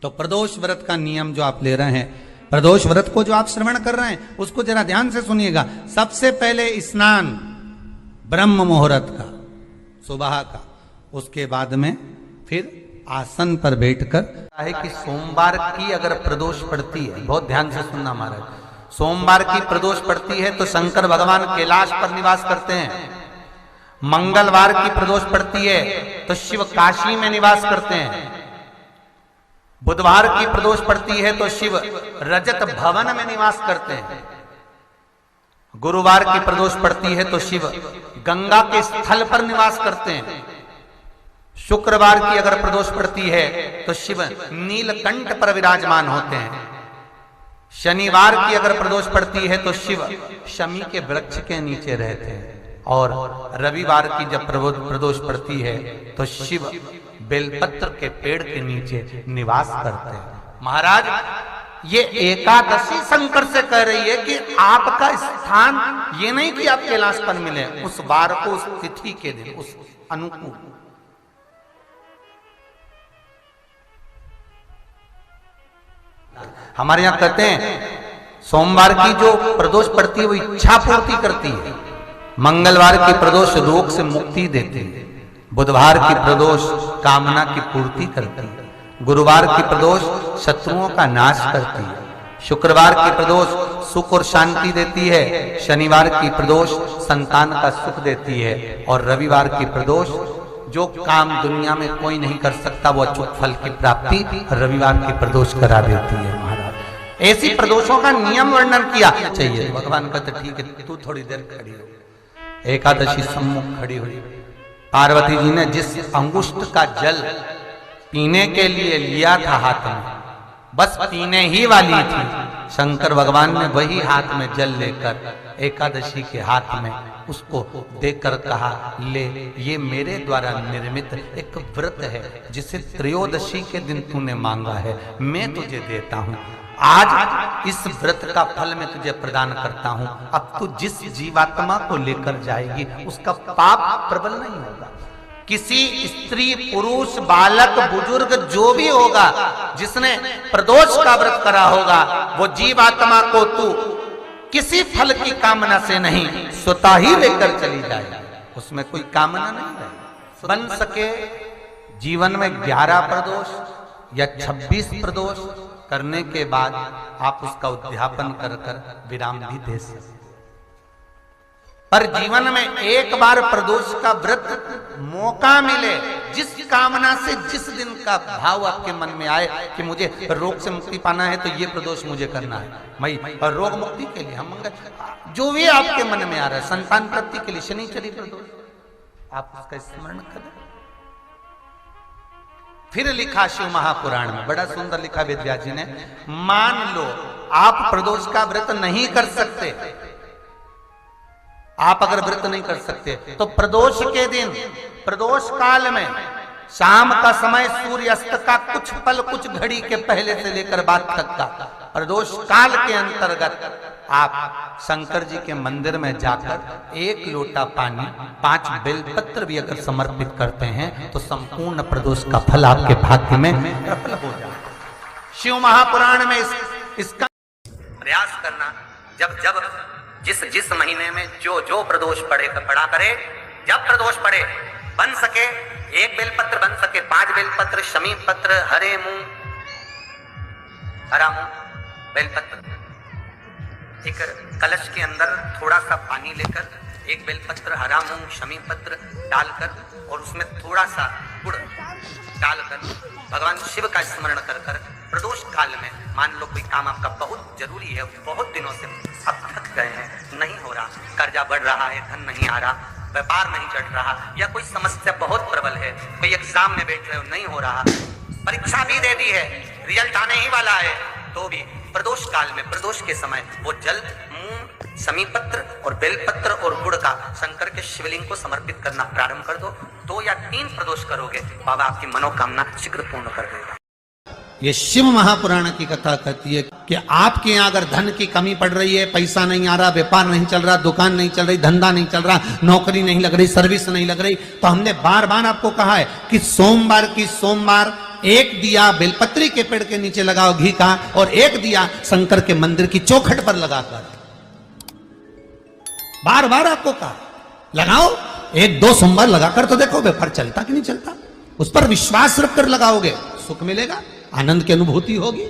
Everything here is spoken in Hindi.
तो प्रदोष व्रत का नियम जो आप ले रहे हैं, प्रदोष व्रत को जो आप श्रवण कर रहे हैं उसको जरा ध्यान से सुनिएगा। सबसे पहले स्नान ब्रह्म मुहूर्त का, सुबह का, उसके बाद में फिर आसन पर बैठकर है कि सोमवार की अगर प्रदोष पड़ती है, बहुत ध्यान से सुनना महाराज, सोमवार की प्रदोष पड़ती है तो शंकर भगवान कैलाश पर निवास करते हैं। मंगलवार की प्रदोष पड़ती है तो शिव काशी में निवास करते हैं। बुधवार की प्रदोष पड़ती है तो शिव रजत भवन में निवास करते हैं। गुरुवार की प्रदोष पड़ती है तो शिव गंगा के स्थल पर निवास करते हैं। शुक्रवार की अगर प्रदोष पड़ती है तो शिव नीलकंठ पर विराजमान होते हैं। शनिवार की अगर प्रदोष पड़ती है तो शिव शमी के वृक्ष के नीचे रहते हैं। और रविवार की जब प्रदोष पड़ती है तो शिव बेलपत्र के पेड़ के नीचे निवास करते हैं। महाराज ये एकादशी शंकर से कह रही है कि आपका स्थान ये नहीं कि आप कैलाश पर मिले, उस वार को, उस तिथि के दिन, उस अनुकूल। हमारे यहां कहते हैं सोमवार की जो प्रदोष पड़ती है वो इच्छा पूर्ति करती है। मंगलवार की प्रदोष रोग से मुक्ति देती है। बुधवार की प्रदोष कामना की पूर्ति करती है। गुरुवार की प्रदोष शत्रुओं का नाश करती है। शुक्रवार की प्रदोष सुख और शांति देती है। शनिवार की प्रदोष संतान का सुख देती है। और रविवार की प्रदोष जो काम दुनिया में कोई नहीं कर सकता वो अचूक फल की प्राप्ति रविवार की प्रदोष करा देती है। महाराज ऐसी प्रदोषों का नियम वर्णन किया चाहिए। भगवान कहते ठीक है तू थोड़ी देर खड़ी हो। एकादशी सम्मुख खड़ी हुई। पार्वती जी ने जिस अंगुष्ठ का जल पीने के लिए लिया था हाथ में, बस पीने ही वाली थी, शंकर भगवान ने वही हाथ में जल लेकर एकादशी के हाथ में उसको देकर कहा ले, ये मेरे द्वारा निर्मित एक व्रत है जिसे त्रयोदशी के दिन तूने मांगा है, मैं तुझे देता हूं। आज इस व्रत का फल मैं तुझे प्रदान करता हूं। अब तू जिस जीवात्मा को लेकर जाएगी उसका पाप प्रबल नहीं होगा। किसी स्त्री, पुरुष, बालक, बुजुर्ग जो भी होगा जिसने प्रदोष का व्रत करा होगा वो जीवात्मा को तू किसी फल की कामना से नहीं स्वतः ही लेकर चली जाएगी। उसमें कोई कामना नहीं है। बन सके जीवन में 11 प्रदोष या 26 प्रदोष करने के बाद आप उसका उद्यापन कर विराम भी दे सकते। पर जीवन में एक बार प्रदोष का व्रत मौका मिले, जिस कामना से जिस दिन का भाव आपके मन में आए कि मुझे रोग से मुक्ति पाना है तो ये प्रदोष मुझे करना है, मैं और रोग मुक्ति के लिए हम मंगल जो भी आपके मन में आ रहा है, संतान प्राप्ति के लिए शनिचरी प्रदोष, आप उसका स्मरण करें। फिर लिखा शिव महापुराण में, बड़ा सुंदर लिखा वेदव्यास जी ने, मान लो आप प्रदोष का व्रत नहीं कर सकते, आप अगर व्रत नहीं कर सकते तो प्रदोष के दिन, प्रदोष काल में शाम का समय सूर्यास्त का कुछ पल, कुछ घड़ी के पहले से लेकर बाद तक का प्रदोष काल के अंतर्गत आप शंकर जी के मंदिर में जाकर 1 लोटा पानी, 5 बेलपत्र भी अगर समर्पित करते हैं तो संपूर्ण प्रदोष का फल आपके भाग्य में प्रबल हो जाए। शिव महापुराण में इसका प्रयास करना, जब जिस महीने में जो प्रदोष पड़ा करे, जब प्रदोष पड़े, बन सके 1 बेलपत्र, बन सके 5 बेलपत्र, शमी पत्र, हरे मूंग, हरा मूंग, बेलपत्र, एक कलश के अंदर थोड़ा सा पानी लेकर 1 बेलपत्र, हरा मूंग, शमी पत्र डालकर और उसमें थोड़ा सा गुड़ डालकर भगवान शिव का स्मरण कर प्रदोष काल में, मान लो कोई काम आपका बहुत जरूरी है, बहुत दिनों से अब थक गए हैं, नहीं हो रहा, कर्जा बढ़ रहा है, धन नहीं आ रहा, व्यापार नहीं चढ़ रहा, या कोई समस्या बहुत प्रबल है, कोई एग्जाम में बैठ रहे हो नहीं हो रहा, परीक्षा भी दे दी है, रिजल्ट आने ही वाला है, तो भी प्रदोष काल में, प्रदोष के समय वो जल, मूंग, समीपत्र और बेलपत्र और गुड़ का शंकर के शिवलिंग को समर्पित करना प्रारंभ कर दो। 2 या 3 प्रदोष करोगे, बाबा आपकी मनोकामना शीघ्र पूर्ण कर देगा। ये शिव महापुराण की कथा कहती है कि आपके यहाँ अगर धन की कमी पड़ रही है, पैसा नहीं आ रहा, व्यापार नहीं चल रहा, दुकान नहीं चल रही, धंधा नहीं चल रहा, नौकरी नहीं लग रही, सर्विस नहीं लग रही, तो हमने बार बार आपको कहा है कि सोमवार की सोमवार एक दिया बेलपत्री के पेड़ के नीचे लगाओ घी का, और एक दिया शंकर के मंदिर की चौखट पर लगाकर। बार बार आपको कहा लगाओ, एक दो सोमवार लगाकर तो देखो व्यापार चलता कि नहीं चलता। उस पर विश्वास रखकर लगाओगे, सुख मिलेगा, आनंद की अनुभूति होगी।